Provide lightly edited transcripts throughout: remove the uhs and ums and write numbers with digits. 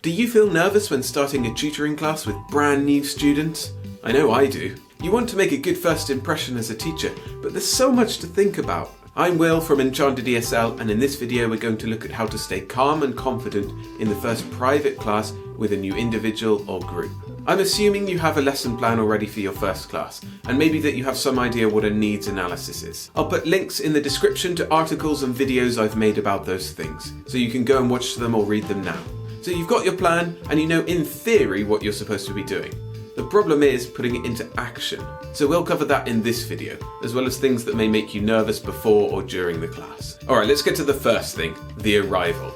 Do you feel nervous when starting a tutoring class with brand new students? I know I do. You want to make a good first impression as a teacher, but there's so much to think about. I'm Will from Enchanted ESL, and in this video we're going to look at how to stay calm and confident in the first private class with a new individual or group. I'm assuming you have a lesson plan already for your first class, and maybe that you have some idea what a needs analysis is. I'll put links in the description to articles and videos I've made about those things, so you can go and watch them or read them now. So you've got your plan, and you know in theory what you're supposed to be doing. The problem is putting it into action. So we'll cover that in this video, as well as things that may make you nervous before or during the class. Alright, let's get to the first thing, the arrival.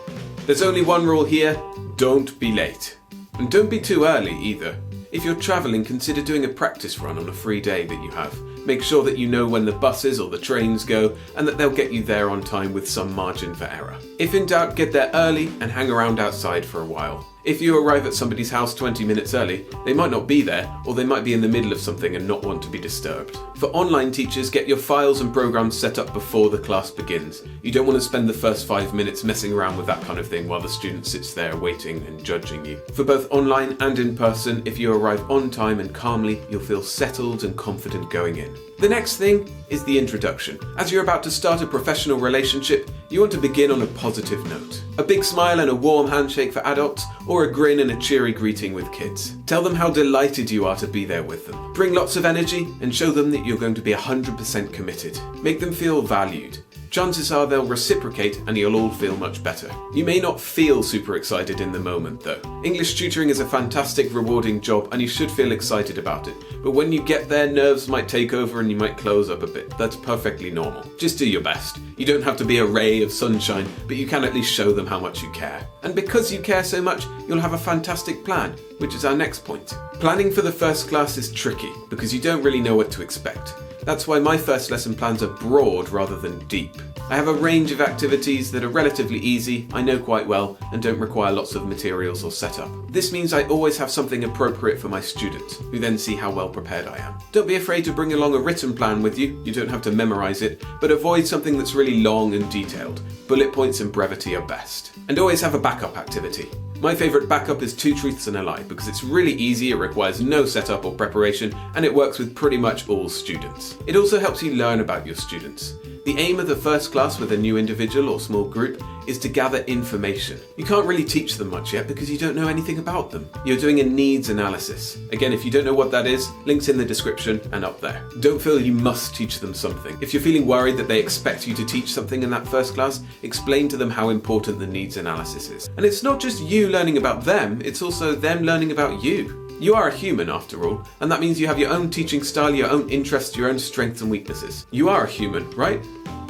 There's only one rule here: don't be late. And don't be too early either. If you're travelling, consider doing a practice run on a free day that you have. Make sure that you know when the buses or the trains go and that they'll get you there on time with some margin for error. If in doubt, get there early and hang around outside for a while. If you arrive at somebody's house 20 minutes early, they might not be there, or they might be in the middle of something and not want to be disturbed. For online teachers, get your files and programs set up before the class begins. You don't want to spend the first 5 minutes messing around with that kind of thing while the student sits there waiting and judging you. For both online and in person, if you arrive on time and calmly, you'll feel settled and confident going in. The next thing is the introduction. As you're about to start a professional relationship, you want to begin on a positive note. A big smile and a warm handshake for adults, or a grin and a cheery greeting with kids. Tell them how delighted you are to be there with them. Bring lots of energy and show them that you're going to be 100% committed. Make them feel valued. Chances are they'll reciprocate and you'll all feel much better. You may not feel super excited in the moment though. English tutoring is a fantastic, rewarding job and you should feel excited about it. But when you get there, nerves might take over and you might close up a bit. That's perfectly normal. Just do your best. You don't have to be a ray of sunshine, but you can at least show them how much you care. And because you care so much, you'll have a fantastic plan, which is our next point. Planning for the first class is tricky because you don't really know what to expect. That's why my first lesson plans are broad rather than deep. I have a range of activities that are relatively easy, I know quite well, and don't require lots of materials or setup. This means I always have something appropriate for my students, who then see how well prepared I am. Don't be afraid to bring along a written plan with you. You don't have to memorize it, but avoid something that's really long and detailed. Bullet points and brevity are best. And always have a backup activity. My favourite backup is 2 truths and a lie because it's really easy, it requires no setup or preparation, and it works with pretty much all students. It also helps you learn about your students. The aim of the first class with a new individual or small group is to gather information. You can't really teach them much yet because you don't know anything about them. You're doing a needs analysis. Again, if you don't know what that is, links in the description and up there. Don't feel you must teach them something. If you're feeling worried that they expect you to teach something in that first class, explain to them how important the needs analysis is. And it's not just you learning about them, it's also them learning about you. You are a human after all, and that means you have your own teaching style, your own interests, your own strengths and weaknesses. You are a human, right?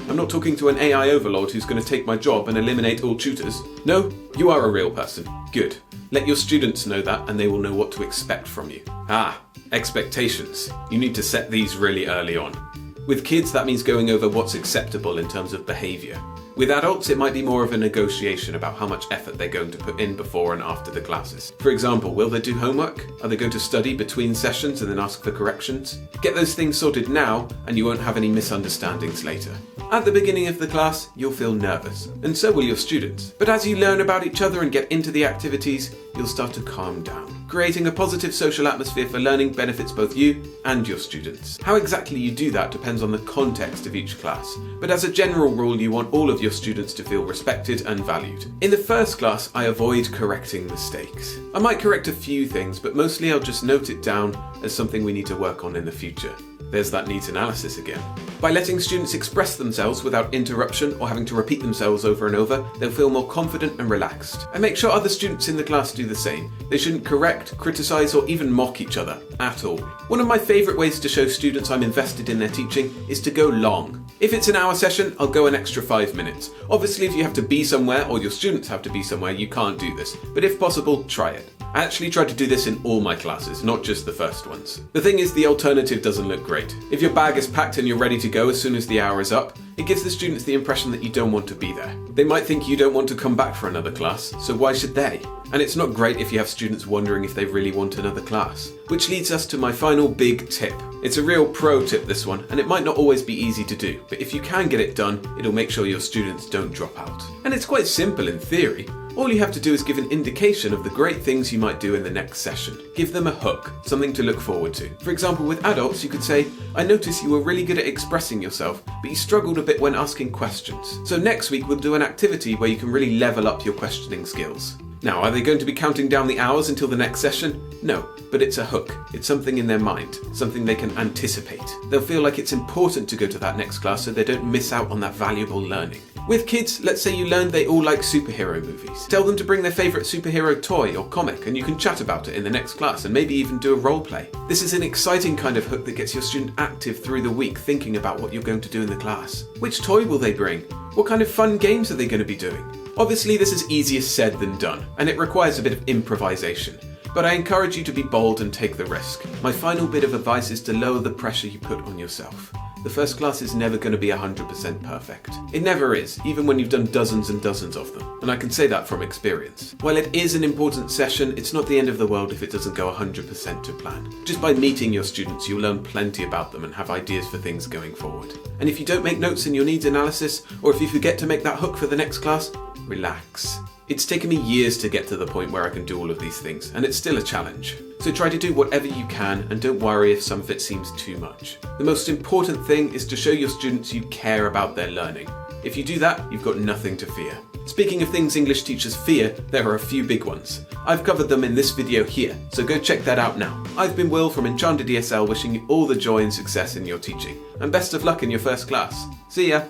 I'm not talking to an AI overlord who's going to take my job and eliminate all tutors. No, you are a real person. Good. Let your students know that and they will know what to expect from you. Expectations. You need to set these really early on. With kids, that means going over what's acceptable in terms of behaviour. With adults, it might be more of a negotiation about how much effort they're going to put in before and after the classes. For example, will they do homework? Are they going to study between sessions and then ask for corrections? Get those things sorted now and you won't have any misunderstandings later. At the beginning of the class, you'll feel nervous, and so will your students. But as you learn about each other and get into the activities, you'll start to calm down. Creating a positive social atmosphere for learning benefits both you and your students. How exactly you do that depends on the context of each class, but as a general rule, you want all of your students to feel respected and valued. In the first class, I avoid correcting mistakes. I might correct a few things, but mostly I'll just note it down as something we need to work on in the future. There's that needs analysis again. By letting students express themselves without interruption or having to repeat themselves over and over, they'll feel more confident and relaxed. I make sure other students in the class do the same. They shouldn't correct, criticise or even mock each other at all. One of my favourite ways to show students I'm invested in their teaching is to go long. If it's an hour session, I'll go an extra 5 minutes. Obviously, if you have to be somewhere or your students have to be somewhere, you can't do this. But if possible, try it. I actually try to do this in all my classes, not just the first ones. The thing is, the alternative doesn't look great. If your bag is packed and you're ready to go as soon as the hour is up, It gives the students the impression that you don't want to be there. They might think you don't want to come back for another class, so why should they? And it's not great if you have students wondering if they really want another class. Which leads us to my final big tip. It's a real pro tip, this one, and it might not always be easy to do, but if you can get it done, it'll make sure your students don't drop out. And it's quite simple in theory. All you have to do is give an indication of the great things you might do in the next session. Give them a hook, something to look forward to. For example, with adults, you could say, I noticed you were really good at expressing yourself, but you struggled a bit when asking questions. So next week we'll do an activity where you can really level up your questioning skills. Now, are they going to be counting down the hours until the next session? No, but it's a hook. It's something in their mind, something they can anticipate. They'll feel like it's important to go to that next class so they don't miss out on that valuable learning. With kids, let's say you learned they all like superhero movies. Tell them to bring their favourite superhero toy or comic and you can chat about it in the next class and maybe even do a role play. This is an exciting kind of hook that gets your student active through the week thinking about what you're going to do in the class. Which toy will they bring? What kind of fun games are they going to be doing? Obviously, this is easier said than done, and it requires a bit of improvisation. But I encourage you to be bold and take the risk. My final bit of advice is to lower the pressure you put on yourself. The first class is never going to be 100% perfect. It never is, even when you've done dozens and dozens of them. And I can say that from experience. While it is an important session, it's not the end of the world if it doesn't go 100% to plan. Just by meeting your students, you'll learn plenty about them and have ideas for things going forward. And if you don't make notes in your needs analysis, or if you forget to make that hook for the next class, relax. It's taken me years to get to the point where I can do all of these things, and it's still a challenge. So try to do whatever you can and don't worry if some of it seems too much. The most important thing is to show your students you care about their learning. If you do that, you've got nothing to fear. Speaking of things English teachers fear, there are a few big ones. I've covered them in this video here, so go check that out now. I've been Will from Enchanted ESL wishing you all the joy and success in your teaching, and best of luck in your first class. See ya!